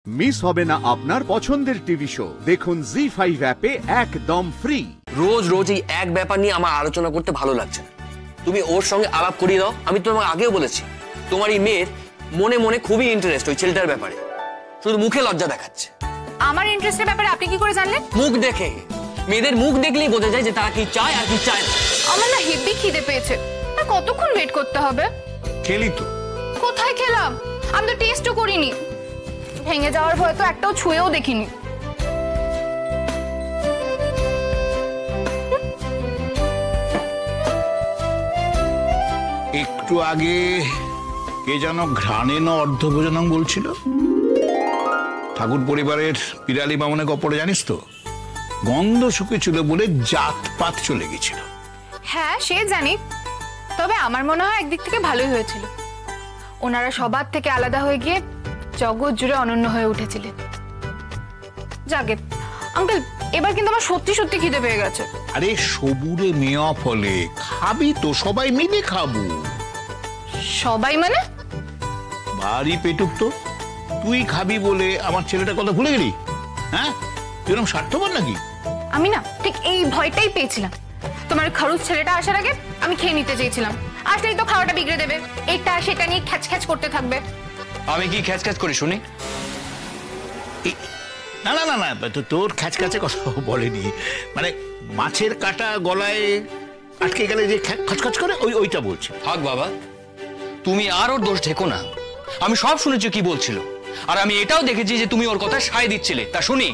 Miss হবে না আপনার পছন্দের টিভি শো। দেখুন জি5 অ্যাপে একদম ফ্রি। রোজ রোজ এই এক ব্যাপার নিয়ে আমার আলোচনা করতে ভালো লাগছে না। তুমি ওর সঙ্গে আলাপ করিয়ে দাও। আমি তোমাকে আগেও বলেছি তোমার এই মেয়ের মনে মনে খুবই ইন্টারেস্ট ওই ছেলেটার ব্যাপারে, শুধু মুখে লজ্জা দেখাচ্ছে। আমার ইন্টারেস্টের ব্যাপারে আপনি কি করে জানলেন? মুখ দেখে, মেয়েদের মুখ দেখলেই বোঝা যায় যে তারা কি চায় আর কি চায় না। আমার না হেভি খিদে পেয়েছে, আর কতক্ষণ ওয়েট করতে হবে? খেলি তো। কোথায় খেলাম? আমি তো টেস্টও করিনি। ভেঙে যাওয়ার ভয় তো একটাও ছুঁয়েও দেখিনি। একটু আগে কে যেন ঘ্রাণেন অর্ধভোজনং বলছিল? ঠাকুর পরিবারের পিরালি বামনের কপড়ে জানিস তো, গন্ধ শুকেছিল বলে জাতপাত চলে গেছিল। হ্যাঁ সে জানি, তবে আমার মনে হয় একদিক থেকে ভালোই হয়েছিল। ওনারা সবার থেকে আলাদা হয়ে গিয়ে জগৎ জুড়ে অনন্য হয়ে উঠেছিলেন। যাকে আঙ্কেল, এবার কিন্তু আমার সত্যি সত্যি খিদে পেয়ে গেছে। আরে সবুরে মেয়া ফলে খাবি তো, সবাই মিলে খাবো। সবাই মানে? ভারী পেটুক তো, তুই খাবি বলে আমার ছেলেটার কথা ভুলে গেলি? হ্যাঁ, তুই এরকম স্বার্থপর নাকি? আমি না ঠিক এই ভয়টাই পেয়েছিলাম। তোমার খরচ ছেলেটা আসার আগে আমি খেয়ে নিতে চেয়েছিলাম, আসলেই তো খাওয়াটা বিগড়ে দেবে, এটা সেটা নিয়ে খ্যাচ খ্যাচ করতে থাকবে। আমি কি খ্যাচ খ্যাচ করি শুনি? না না না না, তোর খ্যাচ খ্যাচে কথা বলেনি, মানে মাছের কাটা গলায় আটকে গেলে যে খচখচ করে ওইটা বলছে। থাক বাবা, তুমি আর ওর দোষ ঢেকো না। আমি সব শুনেছি কি বলছিল, আর আমি এটাও দেখেছি যে তুমি ওর কথা সায় দিচ্ছিলে। তা শুনি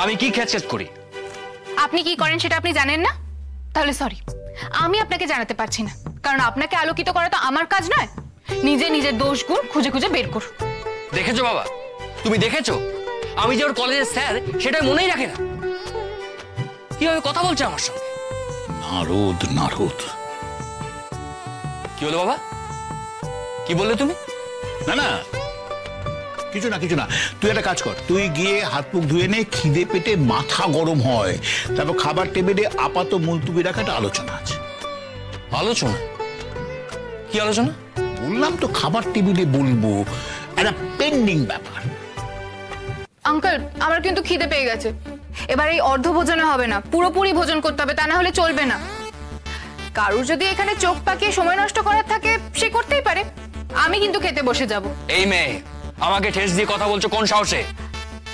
আমি কি খ্যাচ খ্যাচ করি। আপনি কি করেন সেটা আপনি জানেন না? তাহলে সরি, আমি আপনাকে জানাতে পারছি না, কারণ আপনাকে আলোকিত করা তো আমার কাজ নয়। নিজে নিজের দোষ গুণ খুঁজে খুঁজে বের করুন। দেখেছো বাবা, তুমি দেখেছো আমি যে ওর কলেজের স্যার সেটা মনেই রাখে না। কিভাবে কথা বলছে আমার সঙ্গে। নারদ নারদ। কি হলো বাবা, কি বললে তুমি? না না কিছু না কিছু না, তুই একটা কাজ কর, তুই গিয়ে হাত মুখ ধুয়ে নে, খিদে পেটে মাথা গরম হয়, তারপর খাবার টেবিলে আপাত মুলতুবি রাখা একটা আলোচনা আছে। আলোচনা? কি আলোচনা? বললাম তো খাবার টেবিলে বলবো, একটা পেন্ডিং ব্যাপার। আঙ্কেল, আমার কিন্তু খিদে পেয়ে গেছে। এবার এই অর্ধ ভোজনে হবে না, পুরোপুরি ভোজন করতে হবে, তা না হলে চলবে না। কারুর যদি এখানে চোখ পাকিয়ে সময় নষ্ট করার থাকে সে করতেই পারে, আমি কিন্তু খেতে বসে যাব। এই মেয়ে আমাকে ঠেস দিয়ে কথা বলছো কোন সাহসে?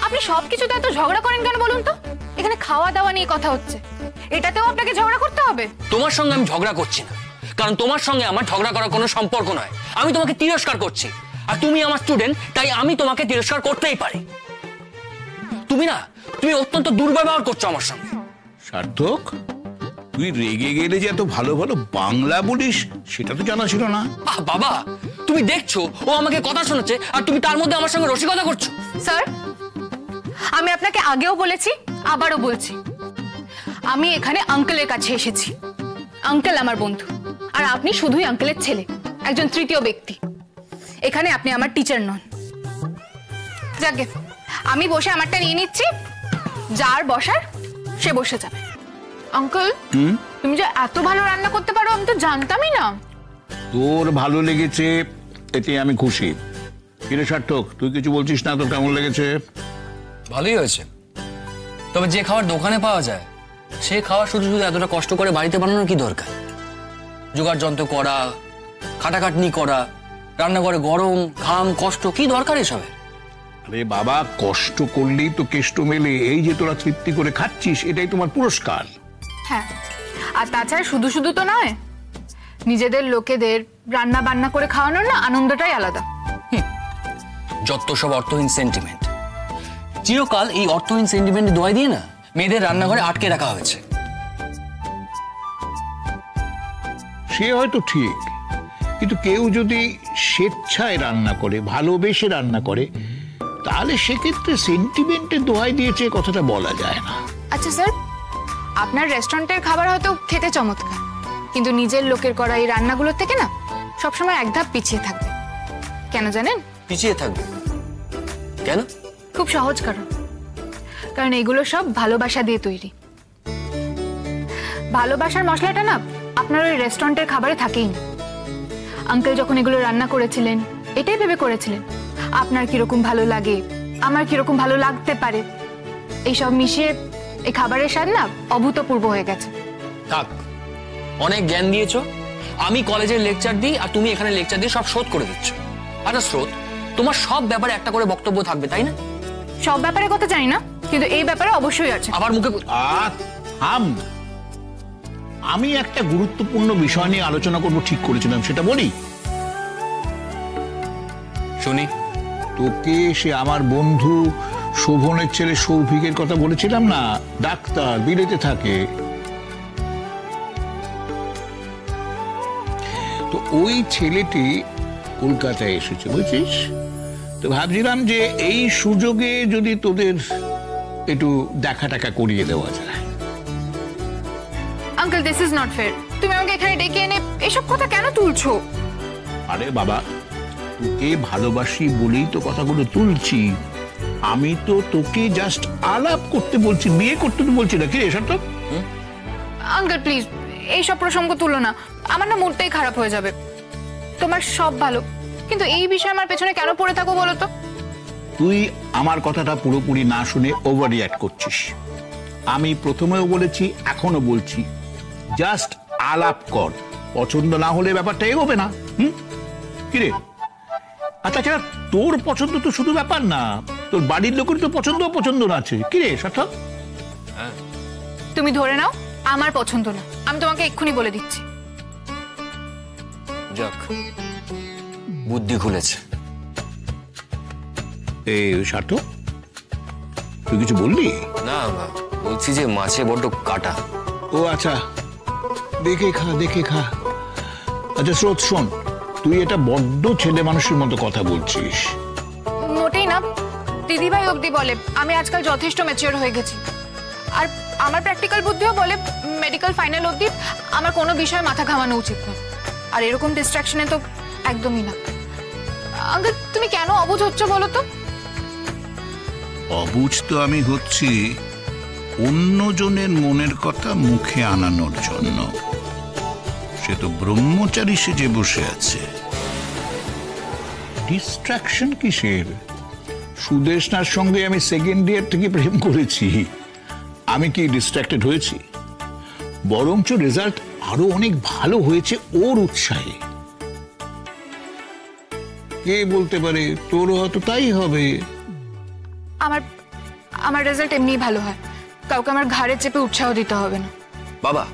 আপনি সবকিছুতে এত ঝগড়া করেন কেন বলুন তো? এখানে খাওয়া দাওয়া নিয়ে কথা হচ্ছে, এটাতেও আপনাকে ঝগড়া করতে হবে? তোমার সঙ্গে আমি ঝগড়া করছি না, কারণ তোমার সঙ্গে আমার ঝগড়া করার কোনো সম্পর্ক নয়। আমি তোমাকে তিরস্কার করছি, আর তুমি আমার স্টুডেন্ট, তাই আমি তোমাকে তিরস্কার করতেই পারি। তুমি অত্যন্ত দুর্ব্যবহার করছো আমার সঙ্গে। সার্থক, তুই রেগে গেলে যে এত ভালো ভালো বাংলা বলিস সেটা তো জানা ছিল না। বাবা, তুমি দেখছো ও আমাকে কথা শোনাচ্ছে, আর তুমি তার মধ্যে আমার সঙ্গে রসিকতা করছো। স্যার, আমি আপনাকে আগেও বলেছি, আবারও বলছি, আমি এখানে আঙ্কেলের কাছে এসেছি। আঙ্কেল আমার বন্ধু, আর আপনি শুধুই আঙ্কেলের ছেলে, একজন তৃতীয় ব্যক্তি। এখানে আপনি আমার টিচার নন। যাকে আমি বসে আমারটা নিয়ে নিচ্ছি, যার বসার সে বসে যাবে। আঙ্কেল, তুমি যে এত ভালো রান্না করতে পারো আমি তো জানতামই না। তোর ভালো লেগেছে এতে আমি খুশি। কিরে সার্থক, তুই কিছু বলছিস না? তোর কেমন লেগেছে? ভালোই হয়েছে, তবে যে খাবার দোকানে পাওয়া যায় সে খাবার শুধু শুধু এতটা কষ্ট করে বাড়িতে বানানোর কি দরকার? জোগাড় যন্ত্র করা, খাটাখাটনি করা, রান্নাঘরে গরম, ঘাম, কষ্ট, কি দরকার এসবের? আরে বাবা, কষ্ট করলেই তো কেষ্ট মেলে। এই যে তোরা তৃপ্তি করে খাচ্ছিস, এটাই তোমার পুরস্কার। হ্যাঁ, আর তাছাড়া শুধু শুধু তো নয়, নিজেদের লোকেদের রান্না বান্না করে খাওয়ানোর না আনন্দটাই আলাদা। যত সব অর্থহীন সেন্টিমেন্ট। চিরকাল এই অর্থহীন সেন্টিমেন্ট দোয়াই দিয়ে না মেয়েদের রান্নাঘরে আটকে রাখা হয়েছে। সে হয়তো ঠিক, কিন্তু কেউ যদি স্বেচ্ছায় রান্না করে, ভালোবেসে রান্না করে, তাহলে সেক্ষেত্রে সেন্টিমেন্টের দোহাই দিয়েছে কথাটা বলা যায় না। আচ্ছা স্যার, আপনার রেস্টুরেন্টের খাবার হয়তো খেতে চমৎকার, কিন্তু নিজের লোকের করা এই রান্নাগুলোর থেকে না সবসময় এক ধাপ পিছিয়ে থাকবে। কেন জানেন? পিছিয়ে থাকবে কেন? খুব সহজ কারণ, কারণ এগুলো সব ভালোবাসা দিয়ে তৈরি। ভালোবাসার মশলাটা না আপনার ওই রেস্টুরেন্টের খাবারে থাকেই না। আঙ্কেল যখন এগুলো রান্না করেছিলেন এটাই ভেবে করেছিলেন আপনার কিরকম ভালো লাগে, আমার কিরকম ভালো লাগতে পারে এইসব মিশিয়ে এই খাবারের স্বাদ না অভূতপূর্ব হয়ে গেছে। থাক, অনেক জ্ঞান দিয়েছো। আমি কলেজের লেকচার দিই আর তুমি এখানে লেকচার দিয়ে সব শোধ করে দিচ্ছ। আচ্ছা স্রোত, তোমার সব ব্যাপারে একটা করে বক্তব্য থাকবে, তাই না? সব ব্যাপারে কথা জানি না, কিন্তু এই ব্যাপারে অবশ্যই আছে। আবার মুখে আমি একটা গুরুত্বপূর্ণ বিষয় নিয়ে আলোচনা করব ঠিক করেছিলাম, সেটা বলি শুনি। তোকে সে আমার বন্ধু শোভনের ছেলে সৌভিকের কথা বলেছিলাম না, ডাক্তার, বিলেতে থাকে। তো ওই ছেলেটি কলকাতায় এসেছে, বুঝছিস? তো ভাবছিলাম যে এই সুযোগে যদি তোদের একটু দেখা টাকা করিয়ে দেওয়া যায়। Uncle, this is not fair. তুমি আমাকে এখানে ডেকে এনে এসব কথা কেন তুলছো? আরে বাবা, তোকে ভালোবাসি বলেই তো কথাগুলো তুলছি। আমি তো তোকে জাস্ট আলাপ করতে বলছি, বিয়ে করতে তো বলছি না। কি এসব তো? আঙ্কেল প্লিজ এইসব প্রসঙ্গ তুলো না, আমার না মুডটাই খারাপ হয়ে যাবে। তোমার সব ভালো, কিন্তু এই বিষয়ে আমার পেছনে কেন পড়ে থাকো বলো তো? তুই আমার কথাটা পুরোপুরি না শুনে ওভার রিঅ্যাক্ট করছিস। আমি প্রথমেও বলেছি, এখনো বলছি, জাস্ট আলাপ কর। পছন্দ না হলে ব্যাপারটা এগোবে না। কিরে, আচ্ছা তোর পছন্দ তো শুধু ব্যাপার না, তোর বাড়ির লোকের তো পছন্দ না আছে। কিরে সার্থক? তুমি ধরে নাও আমার পছন্দ না, আমি তোমাকে এক্ষুনি বলে দিচ্ছি। যাক, বুদ্ধি খুলেছে। এই সার্থক, তুই কিছু বললি? না, বলছি যে মাছে বড্ড কাটা। ও আচ্ছা, দেখে খা। আচ্ছা স্রোত, শোন, তুই এটা বড্ড ছেলে মানুষের মতো কথা বলছিস। মোটেই না, দিদিভাই অবধি বলে আমি আজকাল যথেষ্ট ম্যাচিওর হয়ে গেছি। আর আমার প্র্যাকটিক্যাল বুদ্ধিও বলে মেডিকেল ফাইনাল অবধি আমার কোনো বিষয়ে মাথা ঘামানো উচিত না। আর এরকম ডিস্ট্রাকশনে তো একদমই না। আঙ্কেল, তুমি কেন অবুঝ হচ্ছ বলো তো? অবুঝ তো আমি হচ্ছি অন্যজনের মনের কথা মুখে আনানোর জন্য। সে তো ব্রহ্মচারী সেজে বসে আছে। ডিস্ট্রাকশন কিসের? সুদেশনার সঙ্গে আমি সেকেন্ড ইয়ার থেকে প্রেম করেছি। আমি কি ডিস্ট্রাক্টেড হয়েছি? বরঞ্চ রেজাল্ট আরো অনেক ভালো হয়েছে ওর উৎসাহে। কে বলতে পারে তোরও হয়তো তাই হবে। আমার রেজাল্ট এমনিই ভালো হয়, কাউকে আমার ঘাড়ে চেপে উৎসাহ দিতে হবে না। বাবা,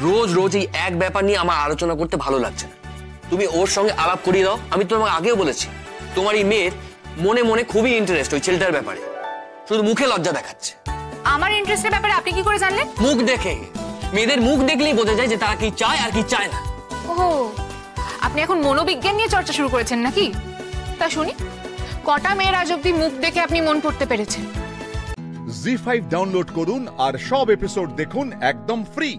রোজ রোজ এই এক ব্যাপার নিয়ে আমার আলোচনা করতে ভালো লাগছে না। তুমি ওর সঙ্গে আলাপ করিয়ে দাও। আমি তোমাকে আগেও বলেছি, তোমার এই মেয়ের মনে মনে খুবই ইন্টারেস্ট ওই ছেলেটার ব্যাপারে, শুধু মুখে লজ্জা দেখাচ্ছে। আমার ইন্টারেস্টের ব্যাপারে আপনি কি করে জানলেন? মুখ দেখে। মেয়েদের মুখ দেখলেই বোঝা যায় যে তারা কি চায় আর কি চায় না। ওহো, আপনি এখন মনোবিজ্ঞান নিয়ে চর্চা শুরু করেছেন নাকি? তা শুনি, কটা মেয়ের আজ অব্দি মুখ দেখে আপনি মন পড়তে পেরেছেন? জি5 ডাউনলোড করুন আর সব এপিসোড দেখুন একদম ফ্রি।